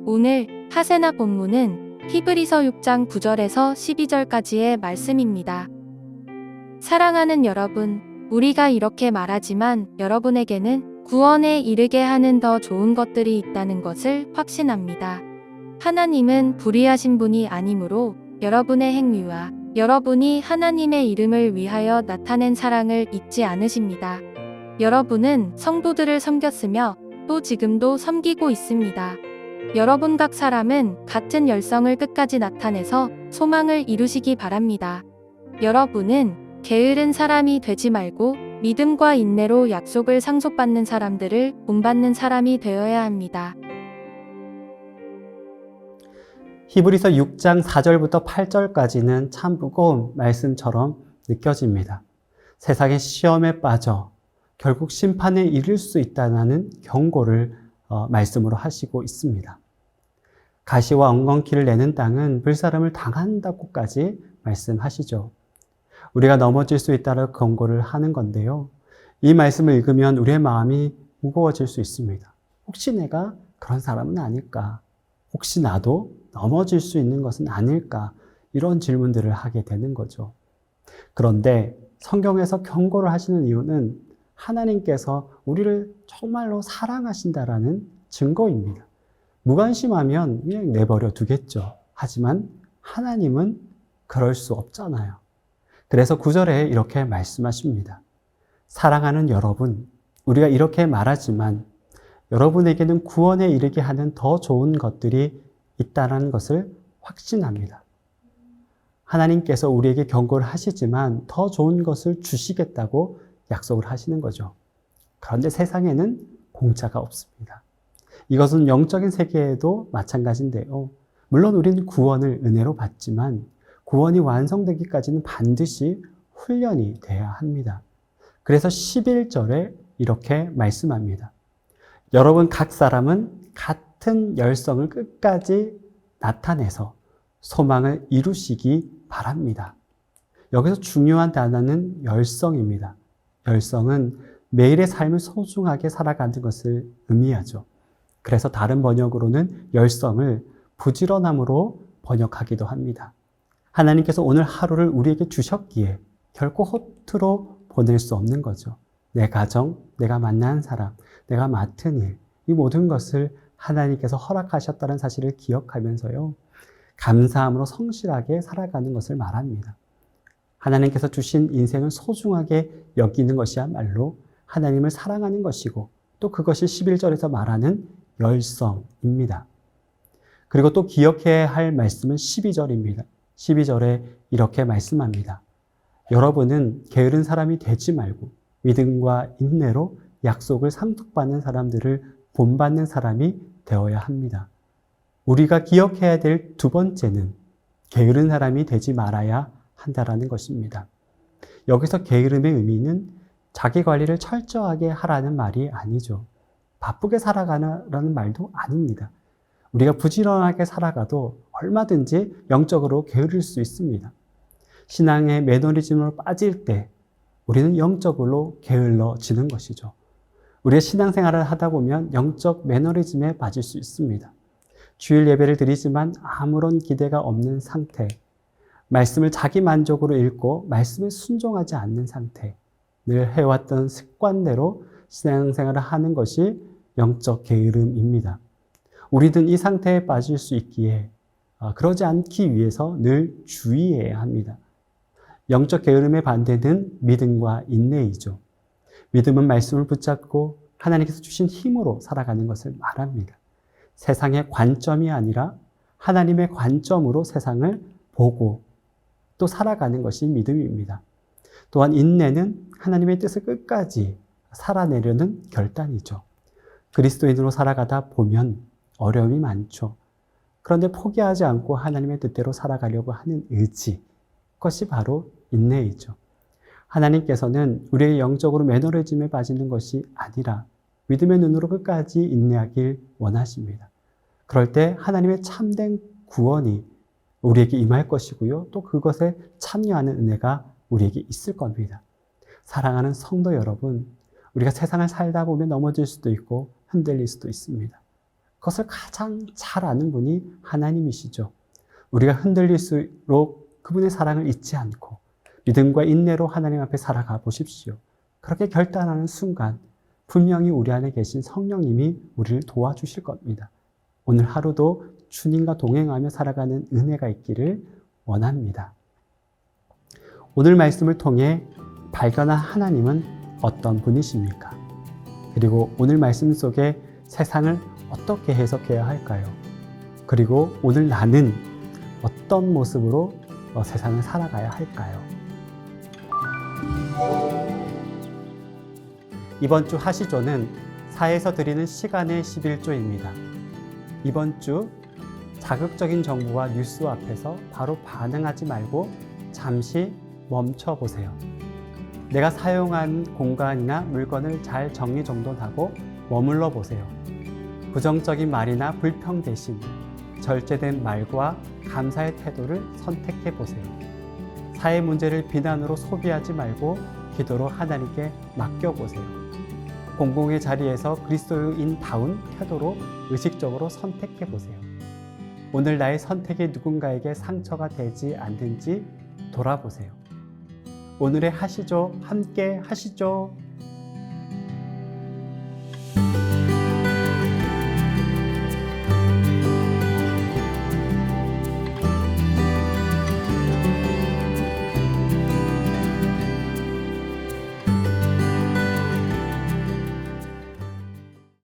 오늘 하세나 본문은 히브리서 6장 9절에서 12절까지의 말씀입니다. 사랑하는 여러분, 우리가 이렇게 말하지만 여러분에게는 구원에 이르게 하는 더 좋은 것들이 있다는 것을 확신합니다. 하나님은 불의하신 분이 아니므로 여러분의 행위와 여러분이 하나님의 이름을 위하여 나타낸 사랑을 잊지 않으십니다. 여러분은 성도들을 섬겼으며 또 지금도 섬기고 있습니다. 여러분 각 사람은 같은 열성을 끝까지 나타내서 소망을 이루시기 바랍니다. 여러분은 게으른 사람이 되지 말고 믿음과 인내로 약속을 상속받는 사람들을 본받는 사람이 되어야 합니다. 히브리서 6장 4절부터 8절까지는 참 무거운 말씀처럼 느껴집니다. 세상의 시험에 빠져 결국 심판에 이를 수 있다는 경고를 말씀으로 하시고 있습니다. 가시와 엉겅퀴를 내는 땅은 불사름을 당한다고까지 말씀하시죠. 우리가 넘어질 수 있다는 경고를 하는 건데요. 이 말씀을 읽으면 우리의 마음이 무거워질 수 있습니다. 혹시 내가 그런 사람은 아닐까? 혹시 나도 넘어질 수 있는 것은 아닐까? 이런 질문들을 하게 되는 거죠. 그런데 성경에서 경고를 하시는 이유는 하나님께서 우리를 정말로 사랑하신다라는 증거입니다. 무관심하면 그냥 내버려 두겠죠. 하지만 하나님은 그럴 수 없잖아요. 그래서 9절에 이렇게 말씀하십니다. 사랑하는 여러분, 우리가 이렇게 말하지만 여러분에게는 구원에 이르게 하는 더 좋은 것들이 있다는 것을 확신합니다. 하나님께서 우리에게 경고를 하시지만 더 좋은 것을 주시겠다고 약속을 하시는 거죠. 그런데 세상에는 공짜가 없습니다. 이것은 영적인 세계에도 마찬가지인데요. 물론 우리는 구원을 은혜로 받지만 구원이 완성되기까지는 반드시 훈련이 돼야 합니다. 그래서 11절에 이렇게 말씀합니다. 여러분 각 사람은 같은 열성을 끝까지 나타내서 소망을 이루시기 바랍니다. 여기서 중요한 단어는 열성입니다. 열성은 매일의 삶을 소중하게 살아가는 것을 의미하죠. 그래서 다른 번역으로는 열성을 부지런함으로 번역하기도 합니다. 하나님께서 오늘 하루를 우리에게 주셨기에 결코 허투루 보낼 수 없는 거죠. 내 가정, 내가 만난 사람, 내가 맡은 일, 이 모든 것을 하나님께서 허락하셨다는 사실을 기억하면서요. 감사함으로 성실하게 살아가는 것을 말합니다. 하나님께서 주신 인생을 소중하게 여기는 것이야말로 하나님을 사랑하는 것이고 또 그것이 11절에서 말하는 열성입니다. 그리고 또 기억해야 할 말씀은 12절입니다. 12절에 이렇게 말씀합니다. 여러분은 게으른 사람이 되지 말고 믿음과 인내로 약속을 상속받는 사람들을 본받는 사람이 되어야 합니다. 우리가 기억해야 될 두 번째는 게으른 사람이 되지 말아야 한다라는 것입니다. 여기서 게으름의 의미는 자기 관리를 철저하게 하라는 말이 아니죠. 바쁘게 살아가라는 말도 아닙니다. 우리가 부지런하게 살아가도 얼마든지 영적으로 게으를 수 있습니다. 신앙의 매너리즘으로 빠질 때 우리는 영적으로 게을러지는 것이죠. 우리가 신앙생활을 하다 보면 영적 매너리즘에 빠질 수 있습니다. 주일 예배를 드리지만 아무런 기대가 없는 상태, 말씀을 자기 만족으로 읽고 말씀에 순종하지 않는 상태, 늘 해왔던 습관대로 신앙생활을 하는 것이 영적 게으름입니다. 우리는 이 상태에 빠질 수 있기에 그러지 않기 위해서 늘 주의해야 합니다. 영적 게으름의 반대는 믿음과 인내이죠. 믿음은 말씀을 붙잡고 하나님께서 주신 힘으로 살아가는 것을 말합니다. 세상의 관점이 아니라 하나님의 관점으로 세상을 보고 또 살아가는 것이 믿음입니다. 또한 인내는 하나님의 뜻을 끝까지 살아내려는 결단이죠. 그리스도인으로 살아가다 보면 어려움이 많죠. 그런데 포기하지 않고 하나님의 뜻대로 살아가려고 하는 의지, 그것이 바로 인내이죠. 하나님께서는 우리의 영적으로 매너리즘에 빠지는 것이 아니라 믿음의 눈으로 끝까지 인내하길 원하십니다. 그럴 때 하나님의 참된 구원이 우리에게 임할 것이고요. 또 그것에 참여하는 은혜가 우리에게 있을 겁니다. 사랑하는 성도 여러분, 우리가 세상을 살다 보면 넘어질 수도 있고 흔들릴 수도 있습니다. 그것을 가장 잘 아는 분이 하나님이시죠. 우리가 흔들릴수록 그분의 사랑을 잊지 않고 믿음과 인내로 하나님 앞에 살아가 보십시오. 그렇게 결단하는 순간 분명히 우리 안에 계신 성령님이 우리를 도와주실 겁니다. 오늘 하루도 주님과 동행하며 살아가는 은혜가 있기를 원합니다. 오늘 말씀을 통해 발견한 하나님은 어떤 분이십니까? 그리고 오늘 말씀 속에 세상을 어떻게 해석해야 할까요? 그리고 오늘 나는 어떤 모습으로 세상을 살아가야 할까요? 이번 주 하시조는 사에서 드리는 시간의 11조입니다. 이번 주 자극적인 정보와 뉴스 앞에서 바로 반응하지 말고 잠시 멈춰 보세요. 내가 사용한 공간이나 물건을 잘 정리정돈하고 머물러 보세요. 부정적인 말이나 불평 대신 절제된 말과 감사의 태도를 선택해 보세요. 사회 문제를 비난으로 소비하지 말고 기도로 하나님께 맡겨보세요. 공공의 자리에서 그리스도인다운 태도로 의식적으로 선택해 보세요. 오늘 나의 선택이 누군가에게 상처가 되지 않는지 돌아보세요. 오늘의 하시죠. 함께 하시죠.